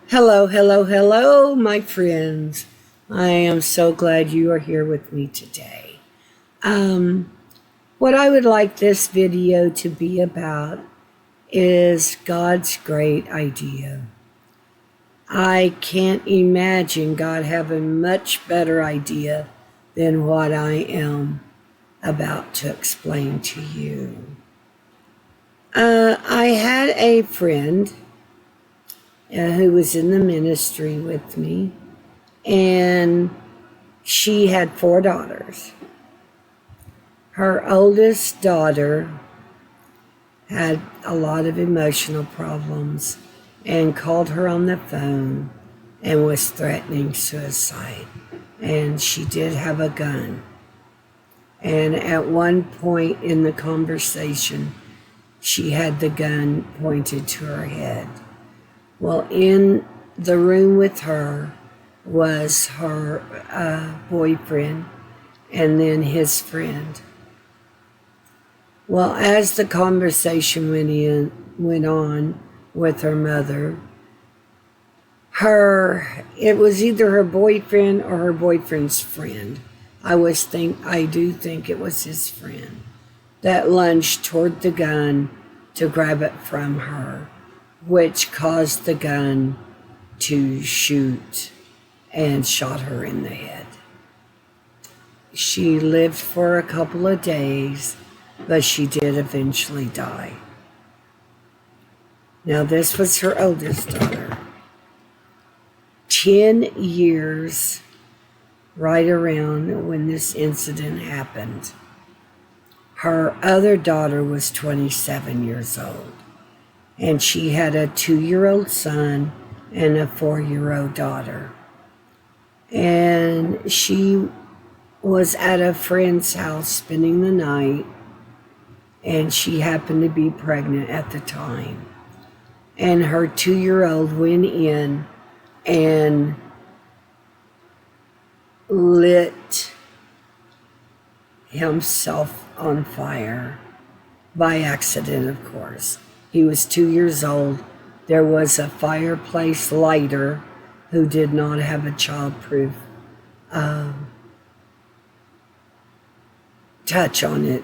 Hello, hello, hello, my friends. I am so glad you are here with me today. What I would like this video to be about is God's great idea. I can't imagine God having much better idea than what I am about to explain to you. I had a friend who was in the ministry with me, and she had 4 daughters. Her oldest daughter had a lot of emotional problems and called her on the phone and was threatening suicide. And she did have a gun. And at one point in the conversation, she had the gun pointed to her head. Well, in the room with her was her boyfriend and then his friend. Well, as the conversation went on with her mother, it was either her boyfriend or her boyfriend's friend. I do think it was his friend that lunged toward the gun to grab it from her, which caused the gun to shoot and shot her in the head. She lived for a couple of days, but she did eventually die. Now, this was her oldest daughter. 10 years right around when this incident happened. Her other daughter was 27 years old, and she had a 2-year-old son and a 4-year-old daughter. And she was at a friend's house spending the night, and she happened to be pregnant at the time. And her 2-year-old went in and lit himself on fire by accident, of course. He was 2 years old. There was a fireplace lighter who did not have a childproof touch on it.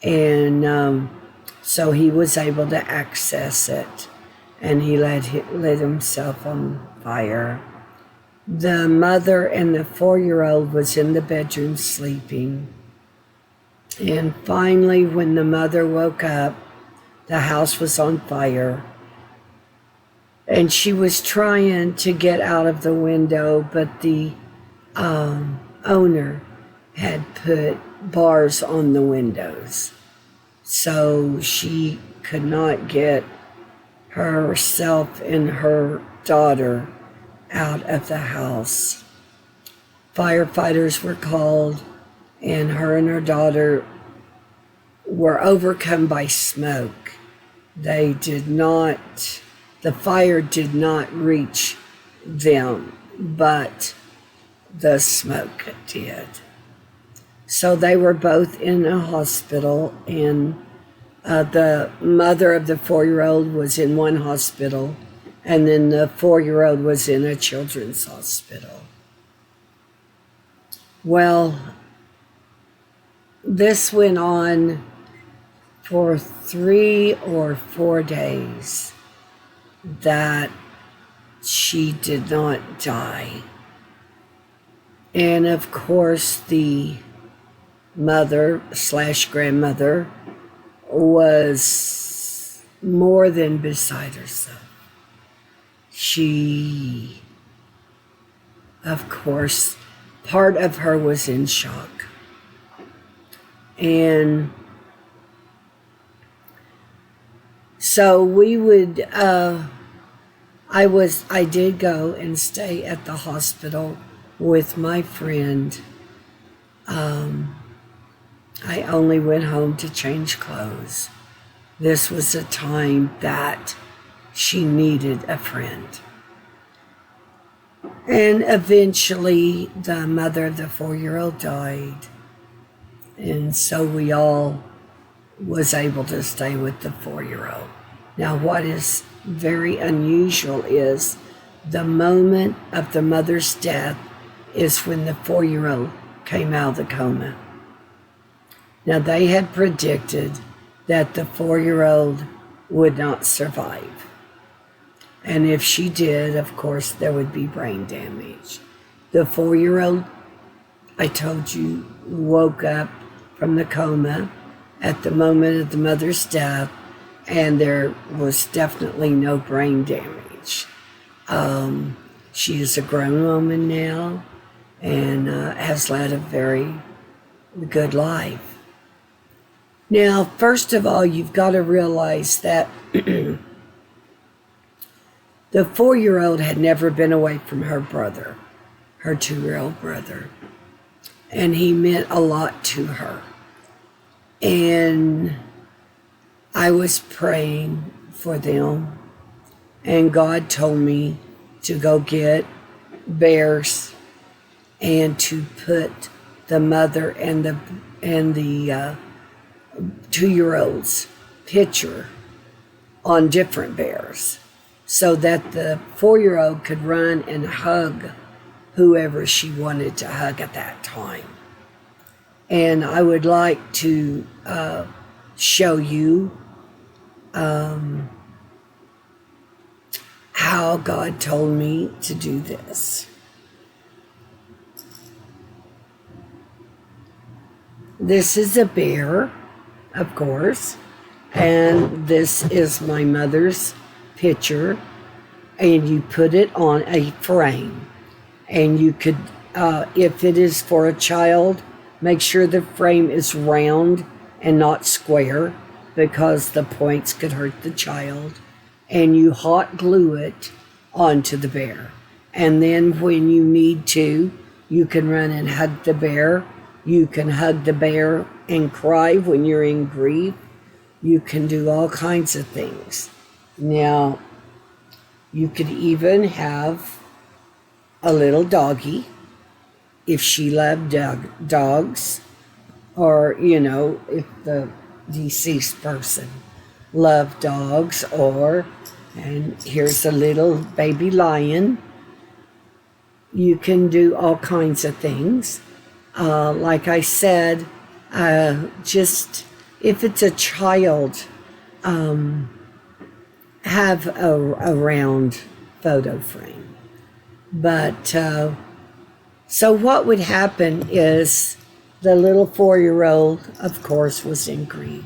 And so he was able to access it, and he lit himself on fire. The mother and the 4-year-old was in the bedroom sleeping. And finally, when the mother woke up, the house was on fire. And she was trying to get out of the window, but the owner had put bars on the windows, so she could not get herself and her daughter out of the house. Firefighters were called, and her daughter were overcome by smoke. The fire did not reach them, but the smoke did. So they were both in a hospital, and the mother of the 4-year-old was in one hospital, and then the 4-year-old was in a children's hospital. Well, this went on for 3 or 4 days that she did not die. And of course, the mother/grandmother was more than beside herself. She, of course, part of her was in shock. And so we would, I did go and stay at the hospital with my friend. I only went home to change clothes. This was a time that she needed a friend. And eventually, the mother of the 4-year-old died. And so we all was able to stay with the 4-year-old. Now, what is very unusual is The moment of the mother's death is when the 4-year-old came out of the coma. Now, they had predicted that the 4-year-old would not survive. And if she did, of course, there would be brain damage. The 4-year-old, I told you, woke up from the coma at the moment of the mother's death, and there was definitely no brain damage. She is a grown woman now and has led a very good life. Now, first of all, you've got to realize that the 4-year-old had never been away from her brother, her 2-year-old brother, and he meant a lot to her. And I was praying for them, and God told me to go get bears and to put the mother and the 2-year-old's picture on different bears so that the 4-year-old could run and hug whoever she wanted to hug at that time. And I would like to show you how God told me to do this. This is a bear, of course, and this is my mother's picture, and you put it on a frame. And you could, if it is for a child, make sure the frame is round and not square, because the points could hurt the child. And you hot glue it onto the bear. And then when you need to, you can run and hug the bear. You can hug the bear and cry when you're in grief. You can do all kinds of things. Now, you could even have a little doggy if she loved dogs, or, you know, if the deceased person loved dogs, and here's a little baby lion. You can do all kinds of things. Like I said, just if it's a child, have a round photo frame. But so what would happen is the little 4-year-old, of course, was in grief.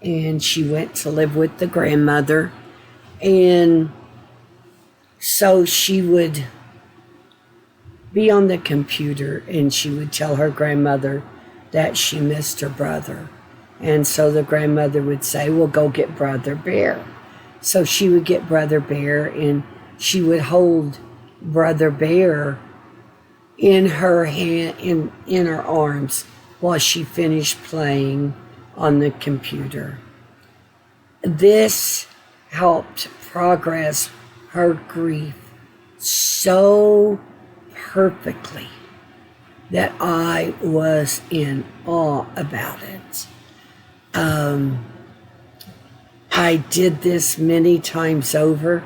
And she went to live with the grandmother. And so she would be on the computer and she would tell her grandmother that she missed her brother. And so the grandmother would say, well, go get Brother Bear. So she would get Brother Bear, and she would hold Brother Bear in her hand, in her arms, while she finished playing on the computer. This helped progress her grief so perfectly that I was in awe about it. I did this many times over,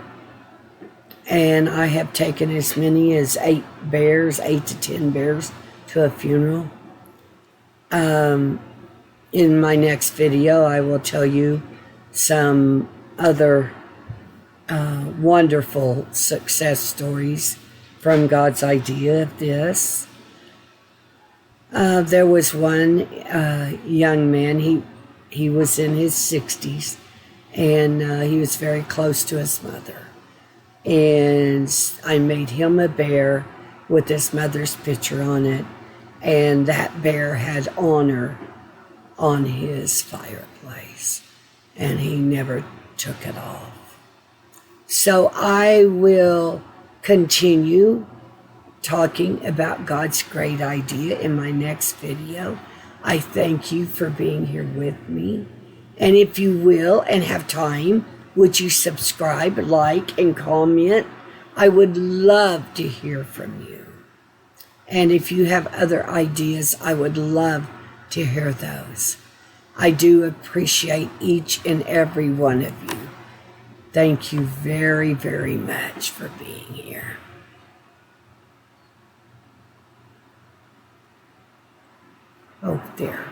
and I have taken as many as 8 to 10 bears to a funeral. In my next video, I will tell you some other wonderful success stories from God's idea of this. There was one young man, he was in his 60s, and he was very close to his mother. And I made him a bear with his mother's picture on it, and that bear had honor on his fireplace, and he never took it off. So I will continue talking about God's great idea in my next video. I thank you for being here with me. And if you will and have time, would you subscribe, like, and comment? I would love to hear from you. And if you have other ideas, I would love to hear those. I do appreciate each and every one of you. Thank you very, very much for being here. Oh, there.